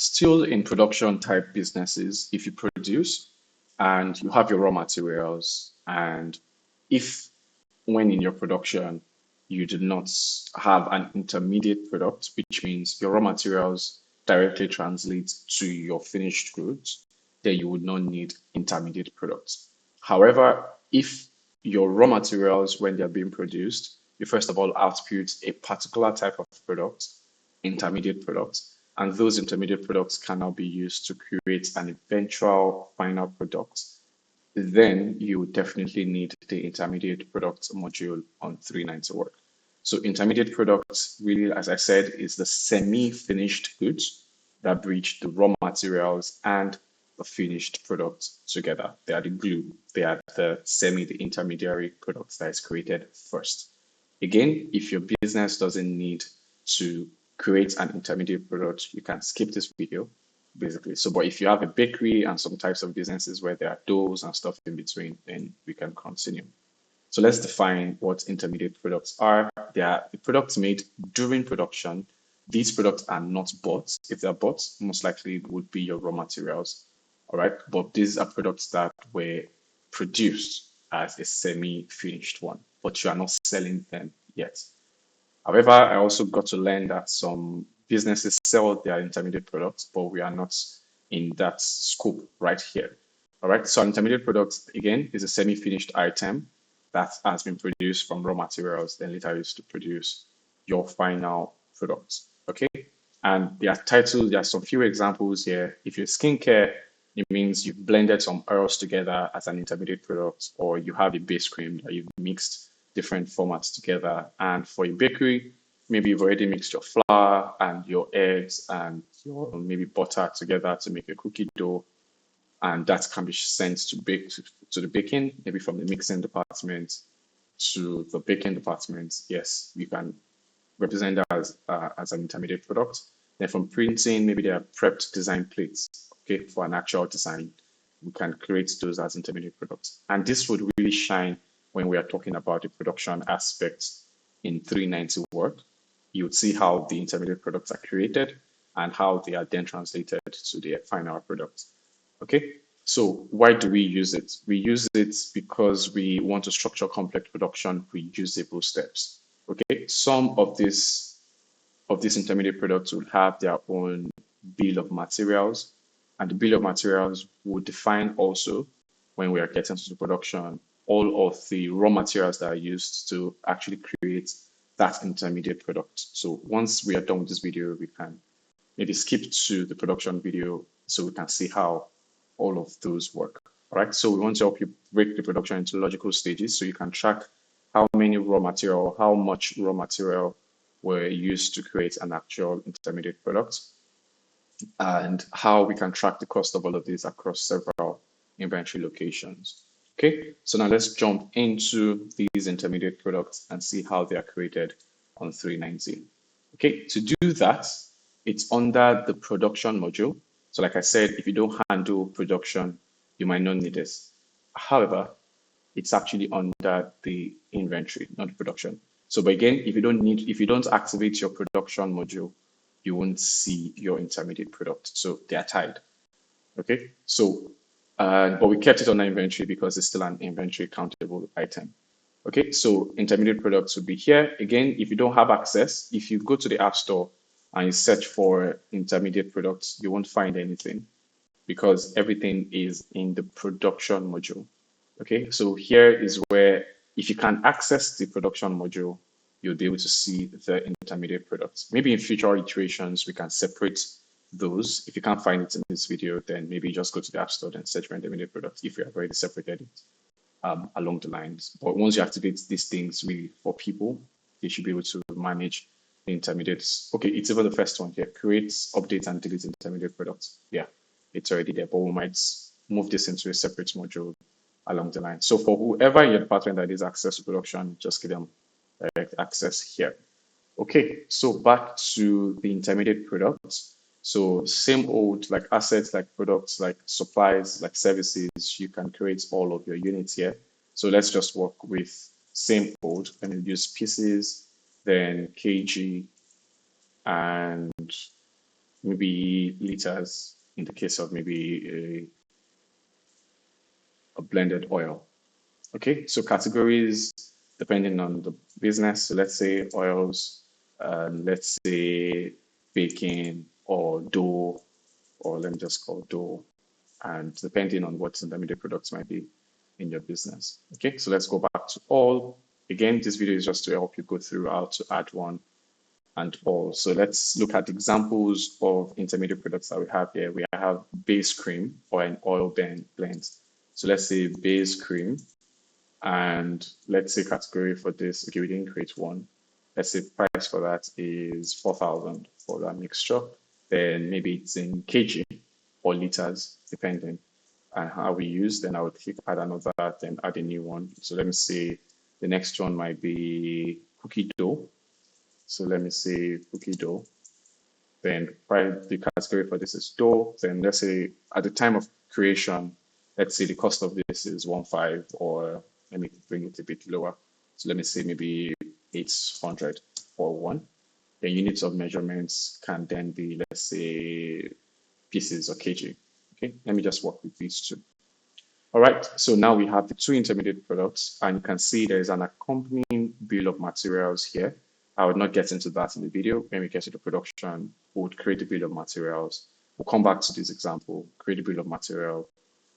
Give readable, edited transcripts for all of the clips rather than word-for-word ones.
Still in production type businesses, if you produce and you have your raw materials, and if when in your production you do not have an intermediate product, which means your raw materials directly translate to your finished goods, then you would not need intermediate products. However, if your raw materials, when they're being produced, you first of all output a particular type of product, intermediate products, and those intermediate products cannot be used to create an eventual final product, then you definitely need the intermediate products module on 390 work. So intermediate products really, as I said, is the semi-finished goods that bridge the raw materials and the finished product together. They are the glue. They are the intermediary products that is created first. Again, if your business doesn't need to create an intermediate product, you can skip this video, basically. So, but if you have a bakery and some types of businesses where there are doughs and stuff in between, then we can continue. So let's define what intermediate products are. They are the products made during production. These products are not bought. If they're bought, most likely it would be your raw materials. All right. But these are products that were produced as a semi-finished one, but you are not selling them yet. However, I also got to learn that some businesses sell their intermediate products, but we are not in that scope right here. All right. So intermediate products, again, is a semi-finished item that has been produced from raw materials, then later used to produce your final products. Okay. And they are titled, there are some few examples here. If you're skincare, it means you've blended some oils together as an intermediate product, or you have a base cream that you've mixed different formats together. And for a bakery, maybe you've already mixed your flour and your eggs and your maybe butter together to make a cookie dough. And that can be sent to the baking, maybe from the mixing department to the baking department. Yes, you can represent that as an intermediate product. Then from printing, maybe they are prepped design plates, okay, for an actual design. We can create those as intermediate products. And this would really shine when we are talking about the production aspects in 390 work. You would see how the intermediate products are created and how they are then translated to the final product. Okay, so why do we use it? We use it because we want to structure complex production reusable steps. Okay, some of these intermediate products will have their own bill of materials, and the bill of materials will define also, when we are getting to the production, all of the raw materials that are used to actually create that intermediate product. So once we are done with this video, we can maybe skip to the production video so we can see how all of those work. All right, so we want to help you break the production into logical stages so you can track how much raw material were used to create an actual intermediate product, and how we can track the cost of all of these across several inventory locations. Okay, so now let's jump into these intermediate products and see how they are created on 390. Okay, to do that, it's under the production module. So like I said, if you don't handle production, you might not need this. However, it's actually under the inventory, not production. So, but again, if you don't activate your production module, you won't see your intermediate product. So they are tied. Okay. So, but we kept it on the inventory because it's still an inventory countable item. Okay. So intermediate products would be here. Again, if you don't have access, if you go to the App Store and you search for intermediate products, you won't find anything because everything is in the production module. Okay, so here is where, if you can access the production module, you'll be able to see the intermediate products. Maybe in future iterations, we can separate those. If you can't find it in this video, then maybe just go to the App Store and search for intermediate products if you have already separated it along the lines. But once you activate these things really for people, they should be able to manage the intermediates. Okay, it's even the first one here, create, update, and delete intermediate products. Yeah, it's already there, but we might move this into a separate module along the line. So for whoever in your department that is access to production, just give them direct access here. Okay, so back to the intermediate products. So same old, like assets, like products, like supplies, like services, you can create all of your units here. So let's just work with same old and use pieces, then kg, and maybe liters in the case of maybe a blended oil. Okay, so categories depending on the business. So let's say oils, let's say baking or dough, or let me just call dough, and depending on what intermediate products might be in your business. Okay, so let's go back to all. Again, this video is just to help you go through how to add one and all. So let's look at examples of intermediate products that we have here. We have base cream or an oil blend. So let's say base cream, and let's say category for this. Okay, we didn't create one. Let's say price for that is 4,000 for that mixture. Then maybe it's in kg or liters, depending on how we use. Then I would click add another, then add a new one. So let me say the next one might be cookie dough. So let me say cookie dough. Then the category for this is dough. Then let's say at the time of creation, let's say the cost of this is 1.5, or let me bring it a bit lower. So let me say maybe 800 for one. The units of measurements can then be, let's say, pieces or kg. Okay, let me just work with these two. All right, so now we have the two intermediate products, and you can see there is an accompanying bill of materials here. I would not get into that in the video. When we get to the production, we would create the bill of materials. We'll come back to this example, create a bill of material,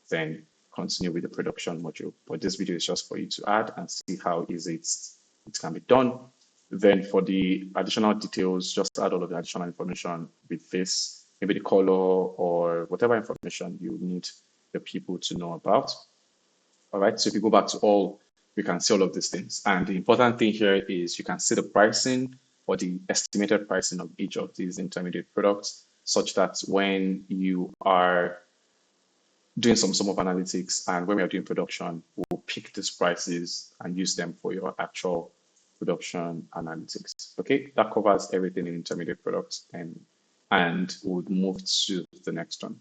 then continue with the production module. But this video is just for you to add and see how easy it can be done. Then for the additional details, just add all of the additional information with this, maybe the color or whatever information you need the people to know about. All right, so if you go back to all, you can see all of these things. And the important thing here is you can see the pricing or the estimated pricing of each of these intermediate products, such that when you are doing some sum of analytics and when we are doing production, we'll pick these prices and use them for your actual production analytics. Okay, that covers everything in intermediate products, and we'll move to the next one.